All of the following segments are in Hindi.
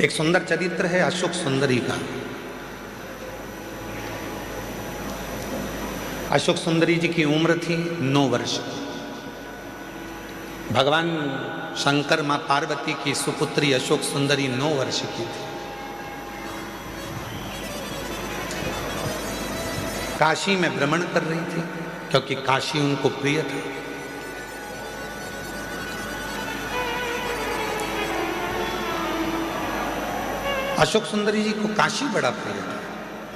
एक सुंदर चरित्र है अशोक सुंदरी का। अशोक सुंदरी जी की उम्र थी 9 वर्ष। भगवान शंकर मां पार्वती की सुपुत्री अशोक सुंदरी 9 वर्ष की थी। काशी में भ्रमण कर रही थी क्योंकि काशी उनको प्रिय था। अशोक सुंदरी जी को काशी बड़ा प्रिय था।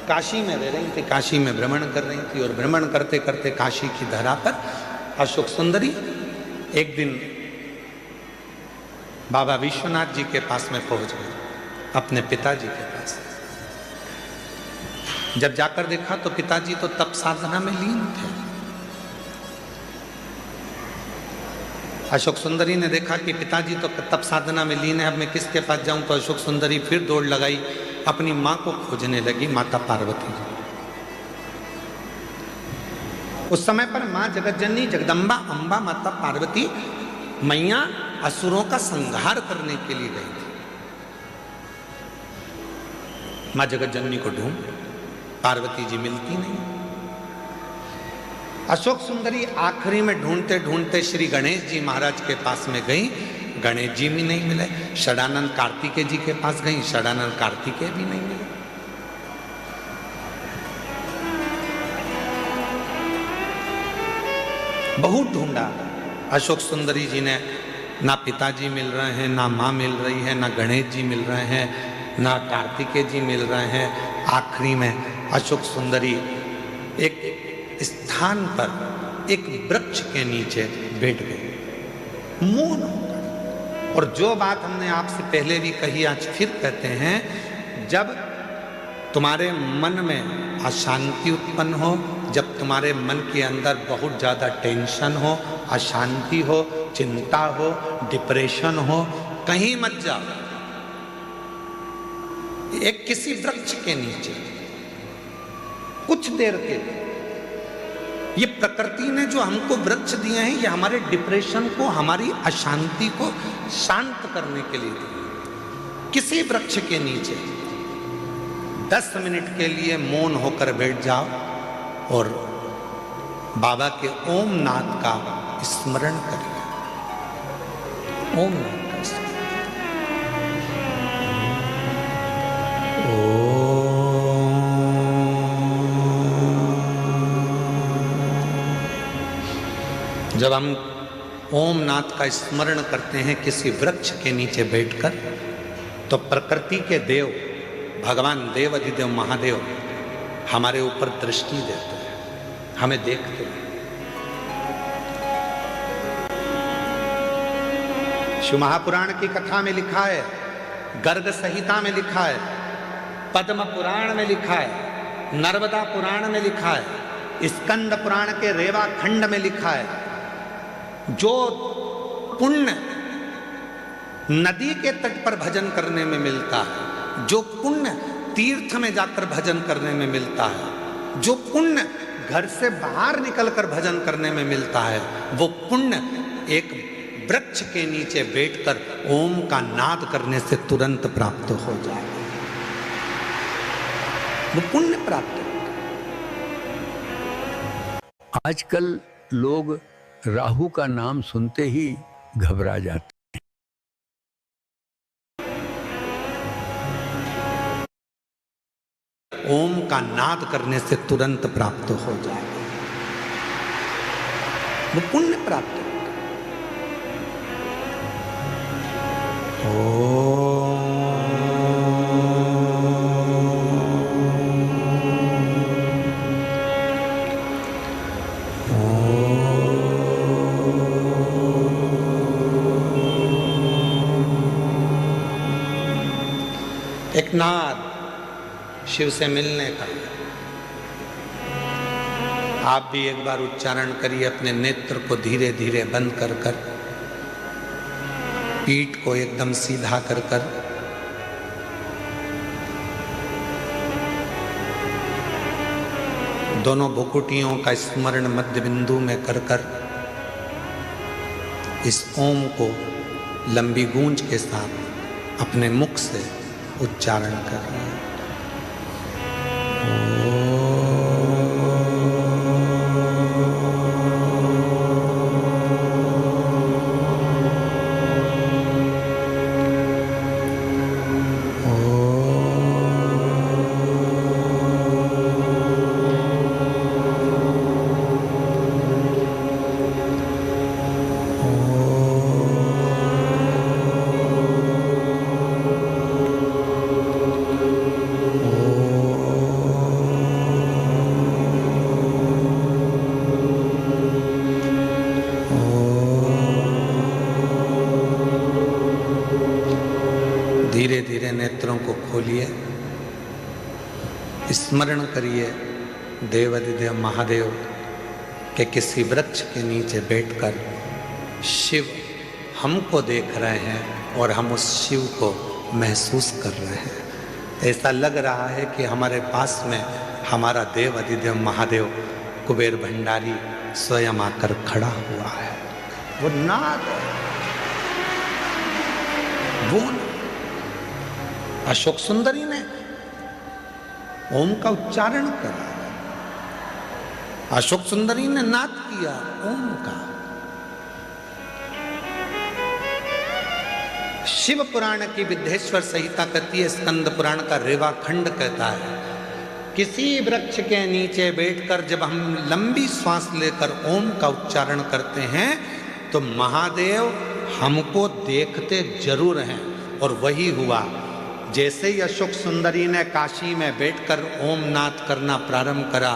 काशी में रह रही थी, काशी में भ्रमण कर रही थी और भ्रमण करते करते काशी की धरा पर अशोक सुंदरी एक दिन बाबा विश्वनाथ जी के पास में पहुंच गई, अपने पिताजी के पास। जब जाकर देखा तो पिताजी तो तप साधना में लीन थे। अशोक सुंदरी ने देखा कि पिताजी तो तप साधना में लीन है, अब मैं किसके पास जाऊं। तो अशोक सुंदरी फिर दौड़ लगाई, अपनी मां को खोजने लगी, माता पार्वती जी। उस समय पर मां जगतजननी जगदम्बा अंबा माता पार्वती मैया असुरों का संहार करने के लिए गई थी। मां जगतजननी को ढूंढ, पार्वती जी मिलती नहीं। अशोक सुंदरी आखिरी में ढूंढते ढूंढते श्री गणेश जी महाराज के पास में गई, गणेश जी भी नहीं मिले। षडानंद कार्तिकेय जी के पास गई, षडानंद कार्तिकेय भी नहीं मिले। बहुत ढूंढा अशोक सुंदरी जी ने, ना पिताजी मिल रहे हैं, ना मां मिल रही है, ना गणेश जी मिल रहे हैं, ना कार्तिकेय जी मिल रहे हैं। आखिरी में अशोक सुंदरी एक स्थान पर एक वृक्ष के नीचे बैठ गई, मौन होकर। और जो बात हमने आपसे पहले भी कही, आज फिर कहते हैं, जब तुम्हारे मन में अशांति उत्पन्न हो, जब तुम्हारे मन के अंदर बहुत ज़्यादा टेंशन हो, अशांति हो, चिंता हो, डिप्रेशन हो, कहीं मत जाओ। एक किसी वृक्ष के नीचे कुछ देर के लिए, ये प्रकृति ने जो हमको वृक्ष दिए हैं, ये हमारे डिप्रेशन को, हमारी अशांति को शांत करने के लिए दिए। किसी वृक्ष के नीचे 10 मिनट के लिए मौन होकर बैठ जाओ और बाबा के ओम नाद का स्मरण करिए। ओम नाद का स्मरण। जब हम ओम नाद का स्मरण करते हैं किसी वृक्ष के नीचे बैठकर, तो प्रकृति के देव भगवान देव अधिदेव महादेव हमारे ऊपर दृष्टि देते हैं, हमें देखते हैं। शिव महापुराण की कथा में लिखा है, गर्ग संहिता में लिखा है, पद्म पुराण में लिखा है, नर्मदा पुराण में लिखा है, स्कंद पुराण के रेवा खंड में लिखा है, जो पुण्य नदी के तट पर भजन करने में मिलता है, जो पुण्य तीर्थ में जाकर भजन करने में मिलता है, जो पुण्य घर से बाहर निकलकर भजन करने में मिलता है, वो पुण्य एक वृक्ष के नीचे बैठकर ओम का नाद करने से तुरंत प्राप्त हो जाए। वो पुण्य प्राप्त है। आजकल लोग राहु का नाम सुनते ही घबरा जाते हैं। ओम का नाद करने से तुरंत प्राप्त हो जाएगा, वो पुण्य प्राप्त है। एक नाद शिव से मिलने का। आप भी एक बार उच्चारण करिए, अपने नेत्र को धीरे धीरे बंद कर कर, पीठ को एकदम सीधा कर कर, दोनों भुकुटियों का स्मरण मध्य बिंदु में कर कर, इस ओम को लंबी गूंज के साथ अपने मुख से उच्चारण कर रहे हैं। धीरे धीरे नेत्रों को खोलिए, स्मरण करिए देवाधिदेव महादेव के किसी वृक्ष के नीचे बैठकर शिव हमको देख रहे हैं और हम उस शिव को महसूस कर रहे हैं। ऐसा लग रहा है कि हमारे पास में हमारा देव अधिदेव महादेव कुबेर भंडारी स्वयं आकर खड़ा हुआ है। वो नाद वो अशोक सुंदरी ने ओम का उच्चारण करा, अशोक सुंदरी ने नाद किया ओम का। शिव पुराण की विद्येश्वर संहिता कहती है, स्कंद पुराण का रेवा खंड कहता है, किसी वृक्ष के नीचे बैठकर जब हम लंबी श्वास लेकर ओम का उच्चारण करते हैं तो महादेव हमको देखते जरूर हैं। और वही हुआ। जैसे ही अशोक सुंदरी ने काशी में बैठकर ओम नाद करना प्रारंभ करा,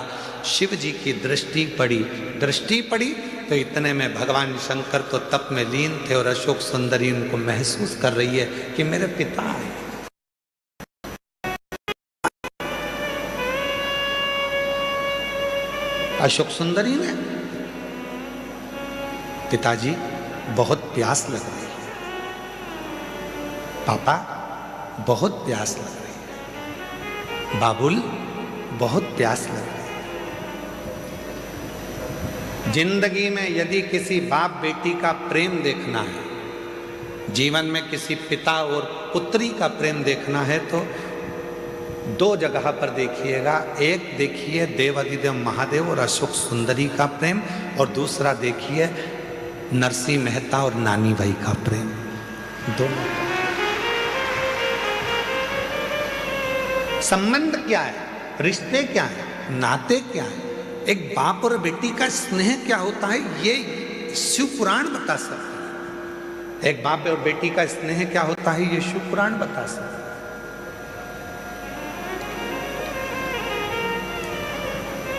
शिव जी की दृष्टि पड़ी तो इतने में भगवान शंकर तो तप में लीन थे और अशोक सुंदरी उनको महसूस कर रही है कि मेरे पिता है। अशोक सुंदरी ने, पिताजी बहुत प्यास लग रही है, पापा बहुत प्यास लग रही है, बाबुल बहुत प्यास लग रही है। जिंदगी में यदि किसी बाप बेटी का प्रेम देखना है, जीवन में किसी पिता और पुत्री का प्रेम देखना है तो दो जगह पर देखिएगा। एक देखिए देवाधिदेव महादेव और अशोक सुंदरी का प्रेम, और दूसरा देखिए नरसिंह मेहता और नानी भाई का प्रेम। दोनों संबंध क्या है, रिश्ते क्या है, नाते क्या है, एक बाप और बेटी का स्नेह क्या होता है, ये शिव पुराण बता सकता है। एक बाप और बेटी का स्नेह क्या होता है, ये शिव पुराण बता सकता है।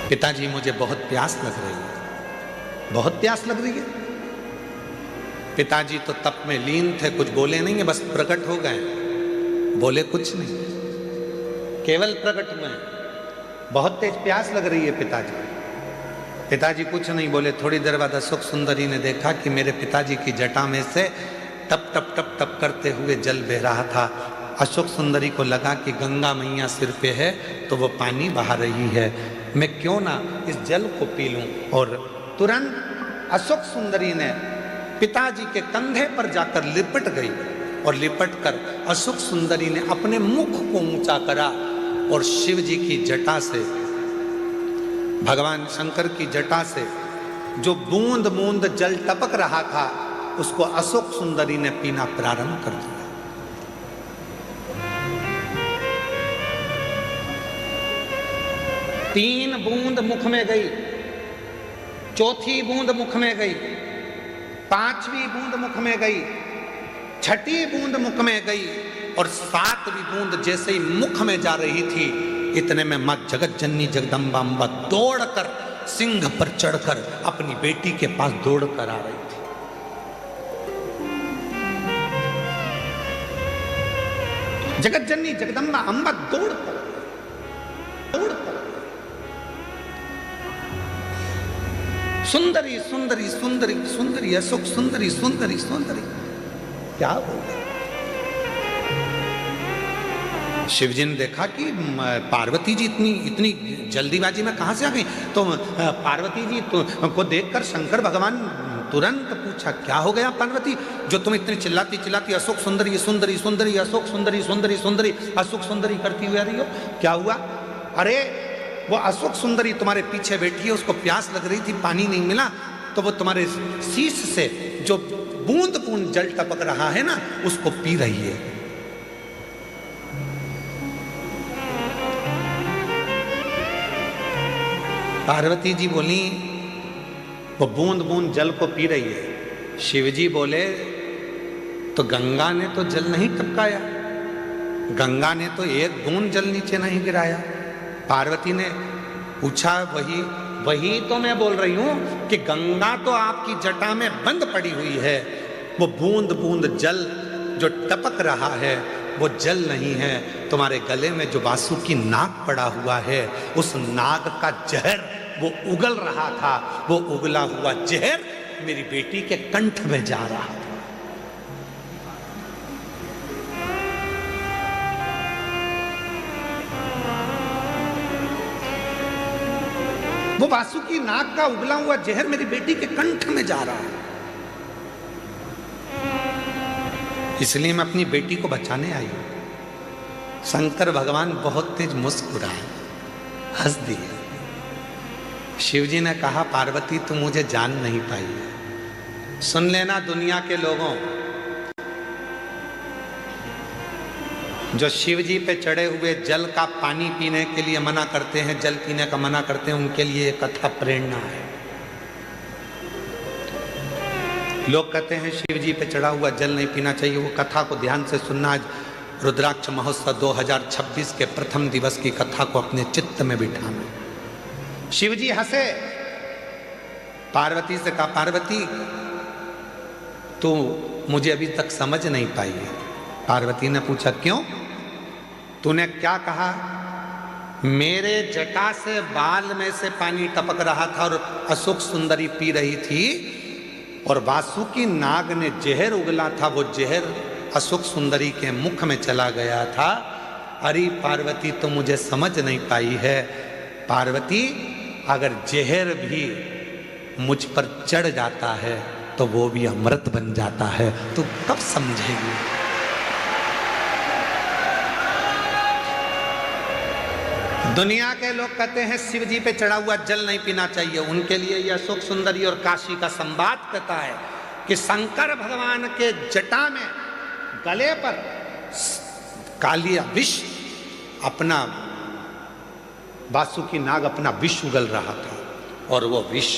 पिताजी मुझे बहुत प्यास लग रही है, बहुत प्यास लग रही है। पिताजी तो तप में लीन थे, कुछ बोले नहीं है, बस प्रकट हो गए, बोले कुछ नहीं, केवल प्रकट में। बहुत तेज प्यास लग रही है पिताजी। पिताजी कुछ नहीं बोले। थोड़ी देर बाद अशोक सुंदरी ने देखा कि मेरे पिताजी की जटा में से टप टप टप टप करते हुए जल बह रहा था। अशोक सुंदरी को लगा कि गंगा मैया सिर पे है तो वो पानी बहा रही है, मैं क्यों ना इस जल को पी लूं। और तुरंत अशोक सुंदरी ने पिताजी के कंधे पर जाकर लिपट गई और लिपट कर अशोक सुंदरी ने अपने मुख को ऊंचा करा और शिव जी की जटा से, भगवान शंकर की जटा से जो बूंद बूंद जल टपक रहा था उसको अशोक सुंदरी ने पीना प्रारंभ कर दिया। तीन बूंद मुख में गई, चौथी बूंद मुख में गई, पांचवी बूंद मुख में गई, छठी बूंद मुख में गई और सातवीं बूंद जैसे ही मुख में जा रही थी इतने में मां जगत जननी जगदम्बा अम्बा दौड़कर सिंह पर चढ़कर अपनी बेटी के पास दौड़कर आ रही थी। जगत जननी जगदम्बा अम्बा दौड़कर सुंदरी सुंदरी सुंदरी सुंदरी अशोक सुंदरी सुंदरी सुंदरी क्या बोले। शिवजी ने देखा कि पार्वती जी इतनी जल्दीबाजी में कहां से आ गई, तो पार्वती जी को देखकर शंकर भगवान तुरंत पूछा, क्या हो गया पार्वती, जो तुम इतनी चिल्लाती चिल्लाती अशोक सुंदरी सुंदरी सुंदरी अशोक सुंदरी सुंदरी सुंदरी अशोक सुंदरी करती हुई आ रही हो, क्या हुआ? अरे वो अशोक सुंदरी तुम्हारे पीछे बैठी है, उसको प्यास लग रही थी, पानी नहीं मिला, तो वो तुम्हारे शीश से जो बूंद बूंद जल टपक रहा है ना, उसको पी रही है। पार्वती जी बोली, वो बूंद बूंद जल को पी रही है। शिव जी बोले, तो गंगा ने तो जल नहीं टपकाया, गंगा ने तो एक बूंद जल नीचे नहीं गिराया। पार्वती ने पूछा, वही तो मैं बोल रही हूं कि गंगा तो आपकी जटा में बंद पड़ी हुई है, वो बूंद बूंद जल जो टपक रहा है वो जल नहीं है, तुम्हारे गले में जो वासुकी नाग पड़ा हुआ है, उस नाग का जहर वो उगल रहा था, वो उगला हुआ जहर मेरी बेटी के कंठ में जा रहा था। वो वासुकी नाग का उगला हुआ जहर मेरी बेटी के कंठ में जा रहा है। इसलिए मैं अपनी बेटी को बचाने आई हूं। शंकर भगवान बहुत तेज मुस्कुराए, हंस दिए। शिव जी ने कहा, पार्वती तुम मुझे जान नहीं पाई। सुन लेना दुनिया के लोगों, जो शिव जी पे चढ़े हुए जल का पानी पीने के लिए मना करते हैं, जल पीने का मना करते हैं, उनके लिए कथा प्रेरणा है। लोग कहते हैं शिव जी पे चढ़ा हुआ जल नहीं पीना चाहिए, वो कथा को ध्यान से सुनना। आज रुद्राक्ष महोत्सव 2026 के प्रथम दिवस की कथा को अपने चित्त में बिठाना। शिव जी हंसे, पार्वती से कहा, पार्वती तू मुझे अभी तक समझ नहीं पाई है। पार्वती ने पूछा, क्यों? तूने क्या कहा? मेरे जटा से बाल में से पानी टपक रहा था और अशोक सुंदरी पी रही थी, और वासुकी नाग ने जहर उगला था, वो जहर अशोक सुंदरी के मुख में चला गया था। अरे पार्वती तो मुझे समझ नहीं पाई है। पार्वती अगर जहर भी मुझ पर चढ़ जाता है तो वो भी अमृत बन जाता है, तो कब समझेगी? दुनिया के लोग कहते हैं शिव जी पे चढ़ा हुआ जल नहीं पीना चाहिए, उनके लिए यह अशोक सुंदरी और काशी का संवाद कहता है कि शंकर भगवान के जटा में गले पर कालिया विष अपना वासुकी नाग अपना विष उगल रहा था, और वो विष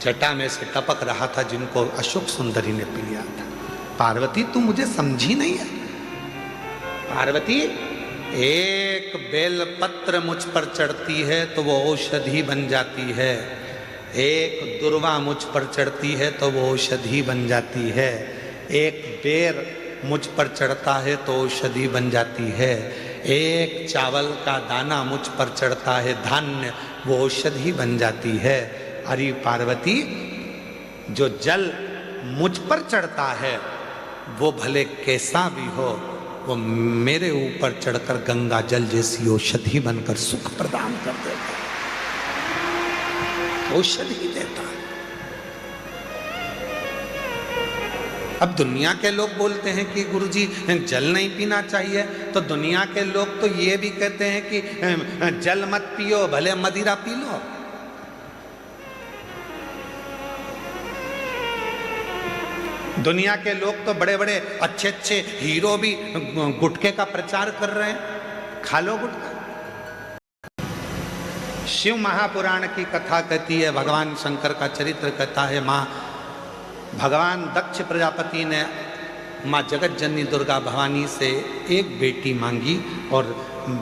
जटा में से टपक रहा था, जिनको अशोक सुंदरी ने पी लिया था। पार्वती तू मुझे समझी नहीं है। पार्वती, एक बेल पत्र मुझ पर चढ़ती है तो वो औषधि बन जाती है, एक दुर्वा मुझ पर चढ़ती है तो वो औषधि बन जाती है, एक बेर मुझ पर चढ़ता है तो औषधि बन जाती है, एक चावल का दाना मुझ पर चढ़ता है धान्य, वो औषधि बन जाती है। अरे पार्वती, जो जल मुझ पर चढ़ता है वो भले कैसा भी हो, वो मेरे ऊपर चढ़कर गंगा जल जैसी औषधि बनकर सुख प्रदान कर देता है, औषधि देता है। अब दुनिया के लोग बोलते हैं कि गुरुजी जल नहीं पीना चाहिए, तो दुनिया के लोग तो ये भी कहते हैं कि जल मत पियो, भले मदिरा पी लो। दुनिया के लोग तो बड़े बड़े अच्छे अच्छे हीरो भी गुटखे का प्रचार कर रहे हैं, खा लो गुटखा। शिव महापुराण की कथा कहती है, भगवान शंकर का चरित्र कहता है, माँ भगवान दक्ष प्रजापति ने माँ जगत जननी दुर्गा भवानी से एक बेटी मांगी, और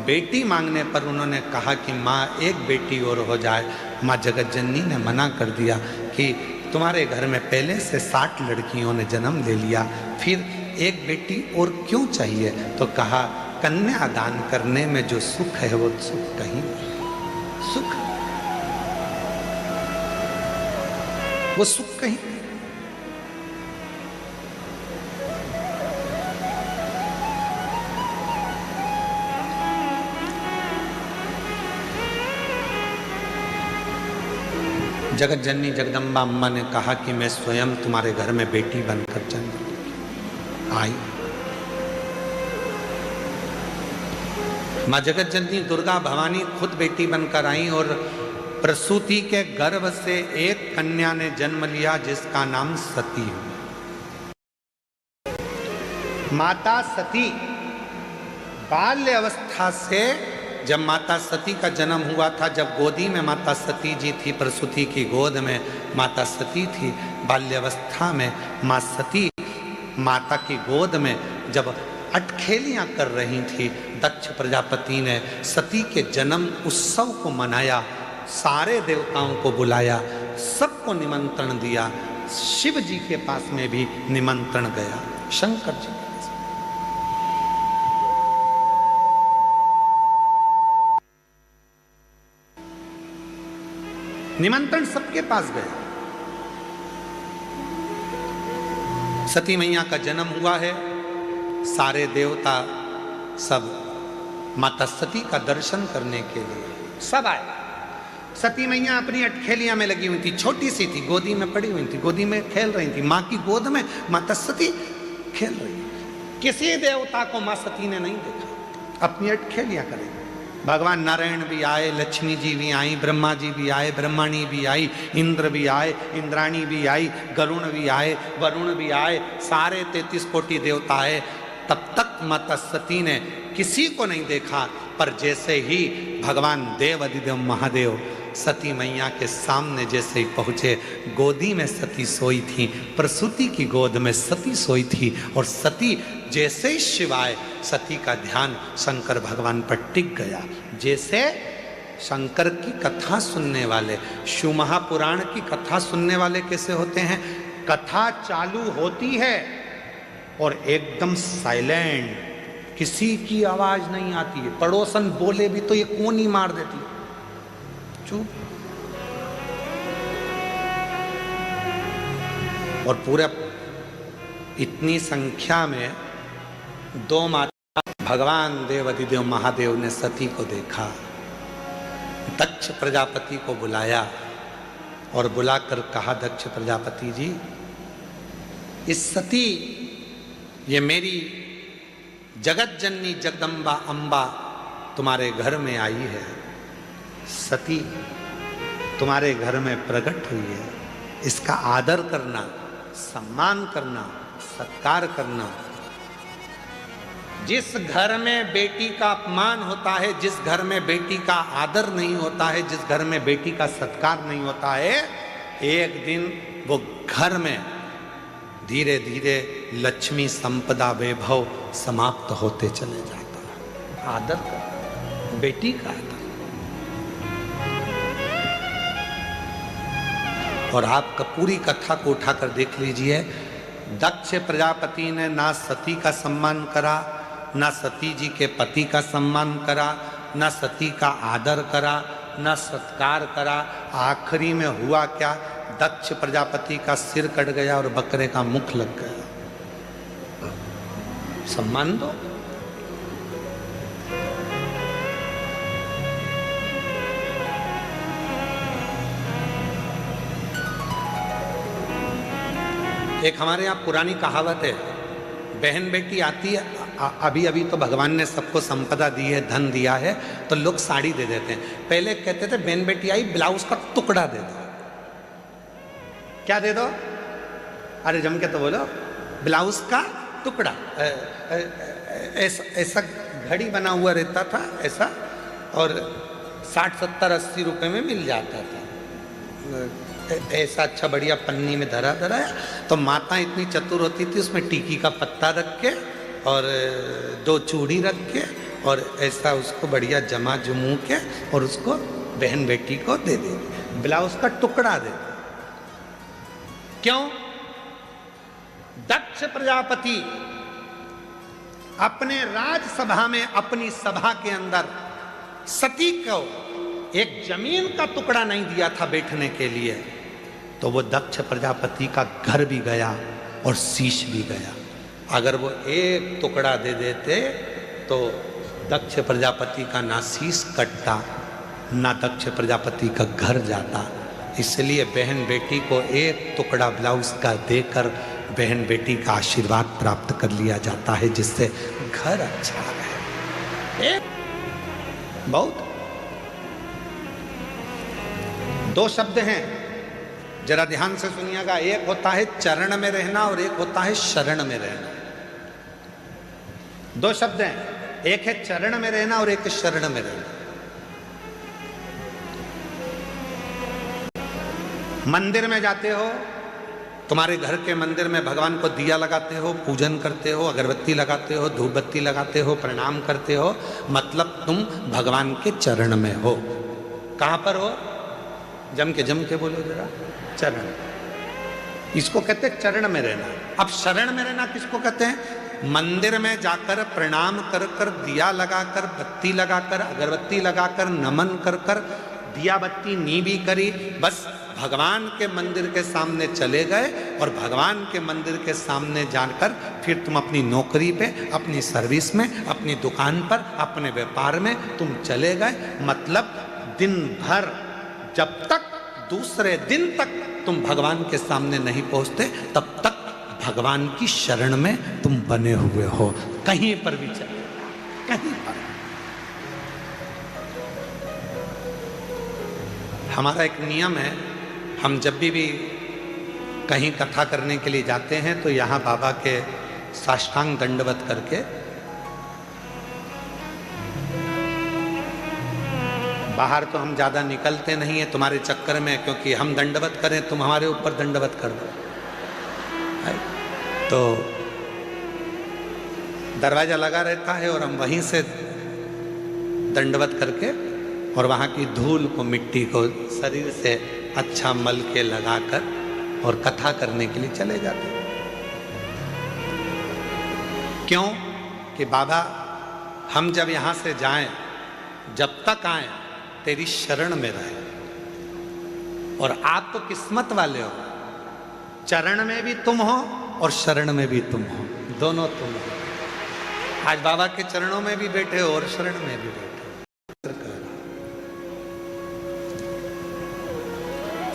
बेटी मांगने पर उन्होंने कहा कि माँ एक बेटी और हो जाए। माँ जगत जननी ने मना कर दिया कि तुम्हारे घर में पहले से 60 लड़कियों ने जन्म ले लिया, फिर एक बेटी और क्यों चाहिए? तो कहा, कन्यादान करने में जो सुख है वो सुख कहीं नहीं, सुख वो सुख कहीं नहीं। जगत जननी जगदम्बा अम्मा ने कहा कि मैं स्वयं तुम्हारे घर में बेटी बनकर जन्म लूंगी। आई माँ जगत जननी दुर्गा भवानी खुद बेटी बनकर आई और प्रसूति के गर्भ से एक कन्या ने जन्म लिया जिसका नाम सती हुआ। माता सती बाल्य अवस्था से, जब माता सती का जन्म हुआ था, जब गोदी में माता सती जी थी, प्रसूति की गोद में माता सती थी, बाल्यावस्था में माँ सती माता की गोद में जब अटखेलियां कर रही थी, दक्ष प्रजापति ने सती के जन्म उत्सव को मनाया, सारे देवताओं को बुलाया, सबको निमंत्रण दिया। शिव जी के पास में भी निमंत्रण गया, शंकर जी के पास। निमंत्रण सबके पास गया। सती मैया का जन्म हुआ है, सारे देवता सब माता सती का दर्शन करने के लिए सब आए। सती मैया अपनी अटखेलियां में लगी हुई थी, छोटी सी थी, गोदी में पड़ी हुई थी, गोदी में खेल रही थी, माँ की गोद में माता सती खेल रही। किसी देवता को माँ सती ने नहीं देखा, अपनी अटखेलियां करेगी। भगवान नारायण भी आए, लक्ष्मी जी भी आई, ब्रह्मा जी भी आए, ब्रह्मणी भी आई, इंद्र भी आए, इंद्राणी भी आई, गरुण भी आए, वरुण भी आए, सारे 33 कोटि देवता आए। तब तक माता सती ने किसी को नहीं देखा, पर जैसे ही भगवान देव अधिदेव महादेव सती मैया के सामने जैसे ही पहुँचे, गोदी में सती सोई थी, प्रसूति की गोद में सती सोई थी, और सती जैसे ही शिवाय, सती का ध्यान शंकर भगवान पर टिक गया। जैसे शंकर की कथा सुनने वाले, शिव महापुराण की कथा सुनने वाले कैसे होते हैं? कथा चालू होती है और एकदम साइलेंट, किसी की आवाज नहीं आती है, पड़ोसन बोले भी तो ये कौन ही मार देती, चुप। और पूरे इतनी संख्या में 2 माता भगवान देव अधिदेव महादेव ने सती को देखा। दक्ष प्रजापति को बुलाया और बुलाकर कहा, दक्ष प्रजापति जी, इस सती, ये मेरी जगत जननी जगदम्बा अम्बा तुम्हारे घर में आई है, सती तुम्हारे घर में प्रकट हुई है, इसका आदर करना, सम्मान करना, सत्कार करना। जिस घर में बेटी का अपमान होता है, जिस घर में बेटी का आदर नहीं होता है, जिस घर में बेटी का सत्कार नहीं होता है, एक दिन वो घर में धीरे धीरे लक्ष्मी संपदा वैभव समाप्त होते चले जाता है। आदर कर, बेटी का आदर। और आपका पूरी कथा को उठाकर देख लीजिए, दक्ष प्रजापति ने ना सती का सम्मान करा, ना सती जी के पति का सम्मान करा, ना सती का आदर करा, ना सत्कार करा। आखिरी में हुआ क्या? दक्ष प्रजापति का सिर कट गया और बकरे का मुख लग गया। सम्मान दो। एक हमारे यहाँ पुरानी कहावत है, बहन बेटी आती है, अभी अभी तो भगवान ने सबको संपदा दी है, धन दिया है, तो लोग साड़ी दे देते हैं। पहले कहते थे बहन बेटी आई, ब्लाउज का टुकड़ा दे दो। क्या दे दो? अरे जम के तो बोलो, ब्लाउज का टुकड़ा। ऐसा घड़ी बना हुआ रहता था ऐसा, और 60, 70, 80 रुपए में मिल जाता था। ऐसा अच्छा बढ़िया पन्नी में धरा है। तो माता इतनी चतुर होती थी, उसमें टीकी का पत्ता रख के और 2 चूड़ी रख के और ऐसा उसको बढ़िया जमा जुमू के और उसको बहन बेटी को दे देगी, ब्लाउज का टुकड़ा दे। क्यों? दक्ष प्रजापति अपने राजसभा में, अपनी सभा के अंदर सती को एक जमीन का टुकड़ा नहीं दिया था बैठने के लिए, तो वो दक्ष प्रजापति का घर भी गया और शीश भी गया। अगर वो एक टुकड़ा दे देते तो दक्ष प्रजापति का ना शीश कटता, ना दक्ष प्रजापति का घर जाता, इसलिए बहन बेटी को एक टुकड़ा ब्लाउज का देकर बहन बेटी का आशीर्वाद प्राप्त कर लिया जाता है, जिससे घर अच्छा रहे। एक बहुत दो शब्द हैं, जरा ध्यान से सुनिएगा। एक होता है चरण में रहना और एक होता है शरण में रहना। दो शब्द हैं, एक है चरण में रहना और एक है शरण में रहना। मंदिर में जाते हो, तुम्हारे घर के मंदिर में भगवान को दिया लगाते हो, पूजन करते हो, अगरबत्ती लगाते हो, धूप बत्ती लगाते हो, प्रणाम करते हो, मतलब तुम भगवान के चरण में हो। कहां पर हो? जम के बोलो जरा। चरण, इसको कहते हैं चरण में रहना। अब शरण में रहना किसको कहते हैं? मंदिर में जाकर प्रणाम कर कर, दिया लगाकर, बत्ती लगाकर, अगरबत्ती लगाकर, नमन कर कर, दिया बत्ती नी भी करी, बस भगवान के मंदिर के सामने चले गए और भगवान के मंदिर के सामने जाकर फिर तुम अपनी नौकरी पे, अपनी सर्विस में, अपनी दुकान पर, अपने व्यापार में तुम चले गए। मतलब दिन भर, जब तक दूसरे दिन तक तुम भगवान के सामने नहीं पहुंचते, तब तक भगवान की शरण में तुम बने हुए हो। कहीं पर भी चले, कहीं पर। हमारा एक नियम है, हम जब भी कहीं कथा करने के लिए जाते हैं तो यहाँ बाबा के साष्टांग दंडवत करके बाहर तो हम ज़्यादा निकलते नहीं है तुम्हारे चक्कर में, क्योंकि हम दंडवत करें तुम हमारे ऊपर दंडवत कर दो। तो दरवाज़ा लगा रहता है और हम वहीं से दंडवत करके और वहाँ की धूल को, मिट्टी को शरीर से अच्छा मल के लगाकर और कथा करने के लिए चले जाते हैं। क्यों? कि बाबा हम जब यहाँ से जाएं, जब तक आए तेरी शरण में रहे। और आप तो किस्मत वाले हो, चरण में भी तुम हो और शरण में भी तुम हो, दोनों तुम हो। आज बाबा के चरणों में भी बैठे हो और शरण में भी बैठे हो।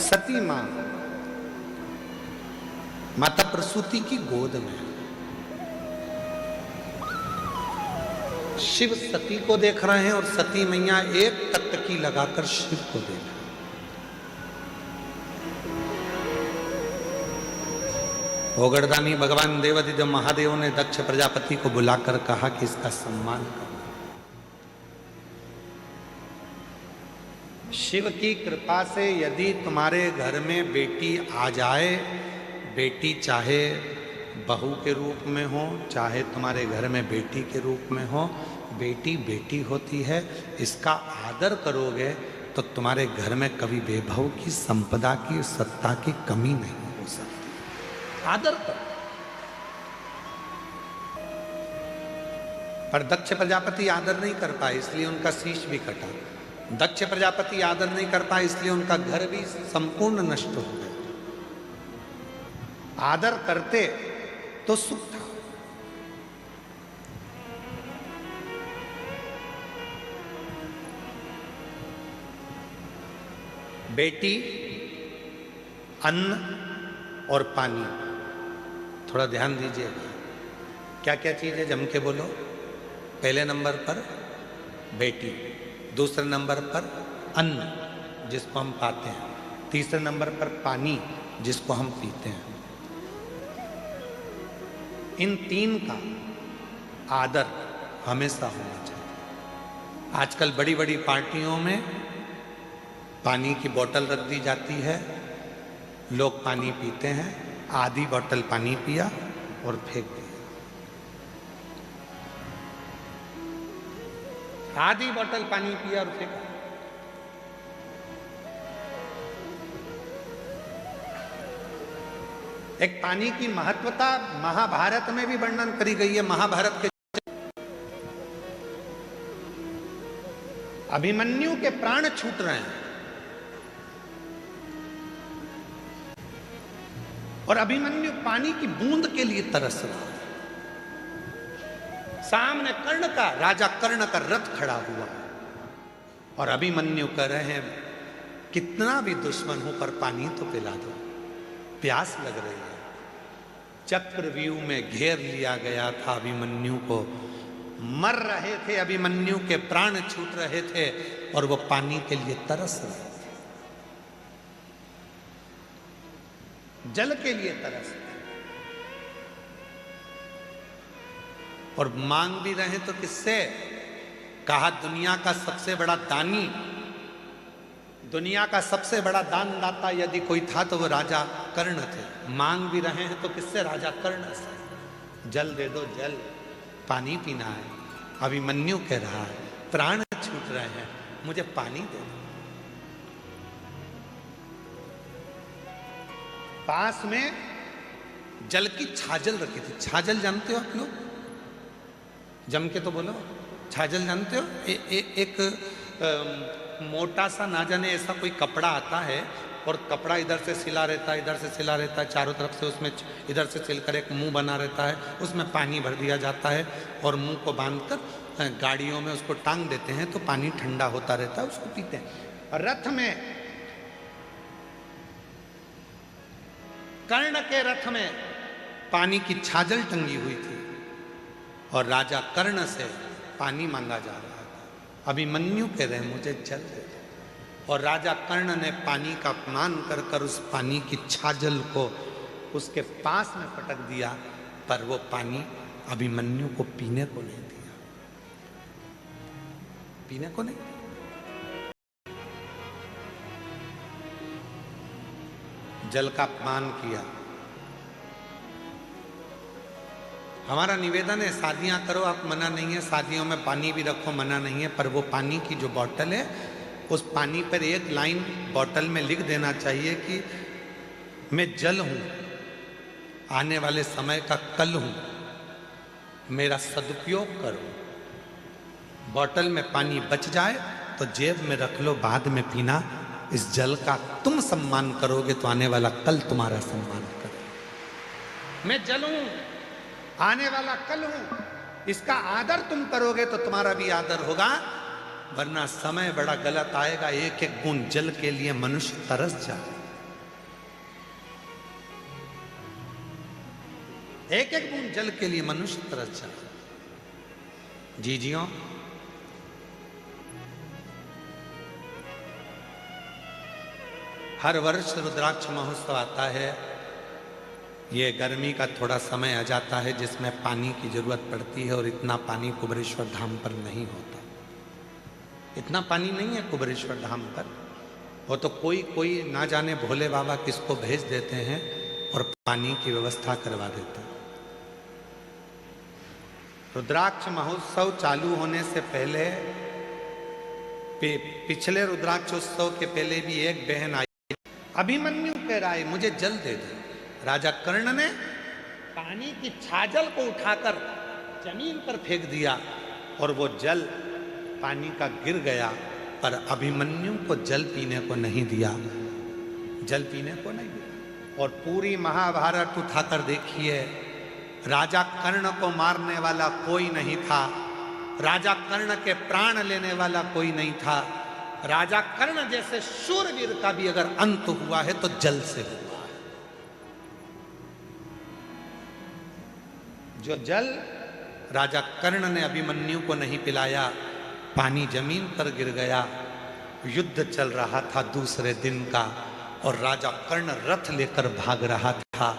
सती मां माता प्रसूति की गोद में, शिव सती को देख रहे हैं और सती मैया एक टकटकी लगाकर शिव को देख रहे हैं। ओगड़दानी भगवान देवादिदेव महादेव ने दक्ष प्रजापति को बुलाकर कहा कि इसका सम्मान करो। शिव की कृपा से यदि तुम्हारे घर में बेटी आ जाए, बेटी चाहे बहू के रूप में हो, चाहे तुम्हारे घर में बेटी के रूप में हो, बेटी बेटी होती है, इसका आदर करोगे तो तुम्हारे घर में कभी वैभव की, संपदा की, सत्ता की कमी नहीं हो सकती। आदर करो। पर दक्ष प्रजापति आदर नहीं कर पाए, इसलिए उनका शीश भी कटा। दक्ष प्रजापति आदर नहीं कर पाए, इसलिए उनका घर भी संपूर्ण नष्ट हो गया। आदर करते तो सुख था। बेटी, अन्न और पानी, थोड़ा ध्यान दीजिएगा। क्या क्या चीज है, जम के बोलो। पहले नंबर पर बेटी, दूसरे नंबर पर अन्न जिसको हम पाते हैं, तीसरे नंबर पर पानी जिसको हम पीते हैं। इन तीन का आदर हमेशा होना चाहिए। आजकल बड़ी बड़ी पार्टियों में पानी की बोतल रख दी जाती है, लोग पानी पीते हैं, आधी बोतल पानी पिया और फेंक दिया। आधी बोतल पानी पिया और फेंका। एक पानी की महत्वता महाभारत में भी वर्णन करी गई है। महाभारत के अभिमन्यु के प्राण छूट रहे हैं और अभिमन्यु पानी की बूंद के लिए तरस रहा है। सामने कर्ण का, राजा कर्ण का रथ खड़ा हुआ और अभिमन्यु कह रहे हैं कितना भी दुश्मन हो पर पानी तो पिला दो, प्यास लग रही है। चक्रव्यूह में घेर लिया गया था अभिमन्यु को, मर रहे थे अभिमन्यु के प्राण छूट रहे थे और वो पानी के लिए तरस रहे थे, जल के लिए तरस रहे और मांग भी रहे तो किससे? कहा दुनिया का सबसे बड़ा दानी, दुनिया का सबसे बड़ा दानदाता यदि कोई था तो वो राजा कर्ण थे। मांग भी रहे हैं तो किससे? राजा कर्ण से। जल दे दो, जल, पानी पीना है। अभिमन्यु कह रहा है प्राण छूट रहे हैं, मुझे पानी दे दो। पास में जल की छाजल रखी थी। छाजल जानते हो आप लोग? जम के तो बोलो, छाजल जानते हो? एक मोटा सा ना जाने ऐसा कोई कपड़ा आता है और कपड़ा इधर से सिला रहता है, इधर से सिला रहता है, चारों तरफ से उसमें इधर से सिलकर एक मुंह बना रहता है, उसमें पानी भर दिया जाता है और मुंह को बांधकर गाड़ियों में उसको टांग देते हैं तो पानी ठंडा होता रहता है, उसको पीते हैं। रथ में, कर्ण के रथ में पानी की छाजल टंगी हुई थी और राजा कर्ण से पानी मांगा जा रहा था। अभिमन्यु कह रहे मुझे जल दे दो और राजा कर्ण ने पानी का अपमान कर कर उस पानी की छाजल को उसके पास में पटक दिया, पर वो पानी अभिमन्यु को पीने को नहीं दिया, पीने को नहीं दिया। जल का अपमान किया। हमारा निवेदन है शादियां करो आप, मना नहीं है, शादियों में पानी भी रखो, मना नहीं है, पर वो पानी की जो बोतल है उस पानी पर एक लाइन बोतल में लिख देना चाहिए कि मैं जल हूं, आने वाले समय का कल हूं, मेरा सदुपयोग करो। बोतल में पानी बच जाए तो जेब में रख लो, बाद में पीना। इस जल का तुम सम्मान करोगे तो आने वाला कल तुम्हारा सम्मान करेगा। मैं जल हूं, आने वाला कल हूं, इसका आदर तुम करोगे तो तुम्हारा भी आदर होगा, वरना समय बड़ा गलत आएगा। एक एक बूंद जल के लिए मनुष्य तरस जाए, एक एक बूंद जल के लिए मनुष्य तरस जाए। जी जियो। हर वर्ष रुद्राक्ष महोत्सव आता है। ये गर्मी का थोड़ा समय आ जाता है जिसमें पानी की जरूरत पड़ती है और इतना पानी कुबेरेश्वर धाम पर नहीं होता, इतना पानी नहीं है कुबेरेश्वर धाम पर। वो तो कोई कोई ना जाने भोले बाबा किसको भेज देते हैं और पानी की व्यवस्था करवा देते हैं। रुद्राक्ष महोत्सव चालू होने से पहले, पिछले रुद्राक्षोत्सव के पहले भी एक बहन आई, अभिमन्यु कह रहा है मुझे जल दे दे। राजा कर्ण ने पानी की छाजल को उठाकर जमीन पर फेंक दिया और वो जल पानी का गिर गया, पर अभिमन्यु को जल पीने को नहीं दिया, जल पीने को नहीं दिया। और पूरी महाभारत उठाकर देखिए, राजा कर्ण को मारने वाला कोई नहीं था, राजा कर्ण के प्राण लेने वाला कोई नहीं था। राजा कर्ण जैसे शूरवीर का भी अगर अंत हुआ है तो जल से हुआ है। जो जल राजा कर्ण ने अभिमन्यु को नहीं पिलाया, पानी जमीन पर गिर गया। युद्ध चल रहा था दूसरे दिन का और राजा कर्ण रथ लेकर भाग रहा था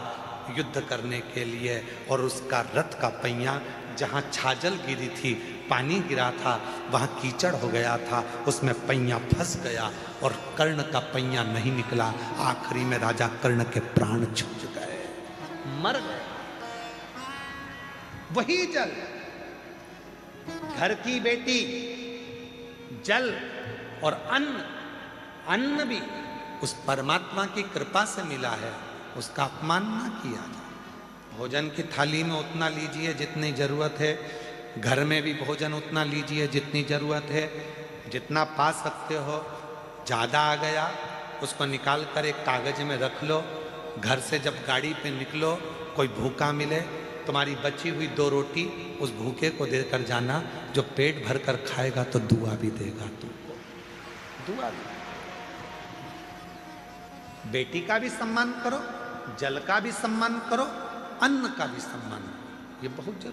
युद्ध करने के लिए, और उसका रथ का पहिया जहाँ छाजल गिरी थी, पानी गिरा था, वहाँ कीचड़ हो गया था, उसमें पहिया फंस गया और कर्ण का पहिया नहीं निकला। आखिरी में राजा कर्ण के प्राण छूट गए, मर गए। वही जल, घर की बेटी, जल और अन्न, अन्न भी उस परमात्मा की कृपा से मिला है, उसका अपमान ना किया जाए। भोजन की थाली में उतना लीजिए जितनी जरूरत है, घर में भी भोजन उतना लीजिए जितनी जरूरत है, जितना पा सकते हो। ज़्यादा आ गया उसको निकाल कर एक कागज में रख लो, घर से जब गाड़ी पे निकलो कोई भूखा मिले, तुम्हारी बची हुई 2 रोटी उस भूखे को देकर जाना, जो पेट भर कर खाएगा तो दुआ भी देगा तुमको, दुआ भी। बेटी का भी सम्मान करो, जल का भी सम्मान करो, अन्न का भी सम्मान करो, ये बहुत जरूरी।